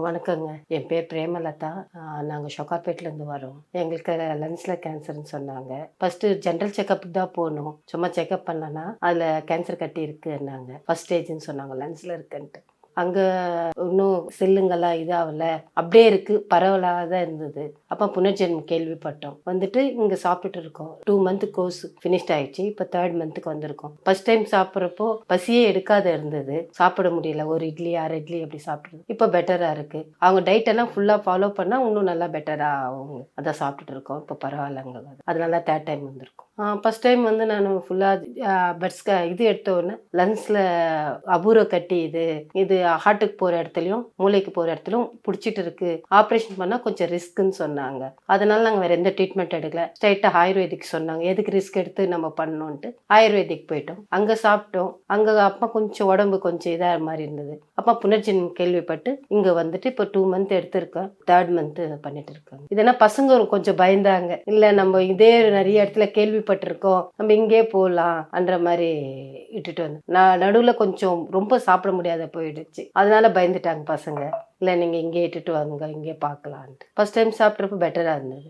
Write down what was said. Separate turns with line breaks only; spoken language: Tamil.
வணக்கங்க. என் பேர் பிரேமலதா. நாங்க ஷொக்கார்பேட்லேருந்து வரோம். எங்களுக்கு லங்ஸ்ல கேன்சர்ன்னு சொன்னாங்க. ஃபர்ஸ்ட்டு ஜென்ரல் செக்கப்புக்கு தான் போனோம். சும்மா செக்கப் பண்ணோன்னா, அதில கேன்சர் கட்டி இருக்குன்னாங்க. ஃபர்ஸ்ட் ஸ்டேஜ்ன்னு சொன்னாங்க, லங்ஸ்ல இருக்குன்ட்டு. அங்க இன்னும் செல்லுங்கள்லாம் இதாகல. அப்படியே இருக்கு. பரவலா தான் இருந்தது. அப்ப புனர்ஜென்மம் கேள்விப்பட்டோம். வந்துட்டு இங்க சாப்பிட்டுட்டு இருக்கோம். 2 மந்த் கோர்ஸ் ஃபினிஷ்ட் ஆயிடுச்சு. இப்ப 3rd மந்த்துக்கு வந்திருக்கோம். ஃபர்ஸ்ட் டைம் சாப்பிட்றப்போ பசியே எடுக்காத இருந்தது. சாப்பிட முடியல. ஒரு இட்லி, 1/2 இட்லி அப்படி சாப்பிட்றது. இப்ப பெட்டரா இருக்கு. அவங்க டயட் எல்லாம் ஃபுல்லா ஃபாலோ பண்ணா இன்னும் நல்லா பெட்டரா ஆகும். அதான் சாப்பிட்டுட்டு இருக்கோம். இப்ப பரவாயில்லங்க. அதனால 3rd டைம் வந்திருக்கோம். ஃபர்ஸ்ட் டைம் வந்து நான் ஃபுல்லா இது எடுத்த உடனே லங்ஸ்ல அபூர்வ கட்டி இது ஹார்ட்டுக்கு போற இடத்துலயும் மூளைக்கு போற இடத்துலயும் பிடிச்சிட்டு இருக்கு. ஆப்ரேஷன் பண்ணா கொஞ்சம் ரிஸ்க்குன்னு சொன்னாங்க. அதனால நாங்க வேற எந்த ட்ரீட்மெண்ட் எடுக்கல. ஸ்ட்ரைட்டா ஆயுர்வேதிக் சொன்னாங்க. எதுக்கு ரிஸ்க் எடுத்து நம்ம பண்ணணும்ட்டு ஆயுர்வேதிக் போயிட்டோம். அங்க சாப்பிட்டோம். அங்க அப்பா கொஞ்சம் உடம்பு கொஞ்சம் இதா மாதிரி இருந்தது. அப்பா புனர்ஜென்மம் கேள்விப்பட்டு இங்க வந்துட்டு இப்போ 2 மந்த் எடுத்திருக்கேன். 3rd மந்த் பண்ணிட்டு இருக்காங்க. இதெல்லாம் பசங்க கொஞ்சம் பயந்தாங்க. இல்ல நம்ம இதே நிறைய இடத்துல கேள்விப்பட்டிருக்கோம், நம்ம இங்கே போகலாம் என்ற மாதிரி இட்டுட்டு வந்து நான் நடுவில் கொஞ்சம் ரொம்ப சாப்பிட முடியாத போயிடுச்சு. அதனால பயந்துட்டாங்க பசங்க. இல்லை நீங்கள் இங்கே இட்டுட்டு வாங்க, இங்கே பார்க்கலான்ட்டு. ஃபர்ஸ்ட் டைம் சாப்பிட்றப்ப பெட்டராக இருந்தது.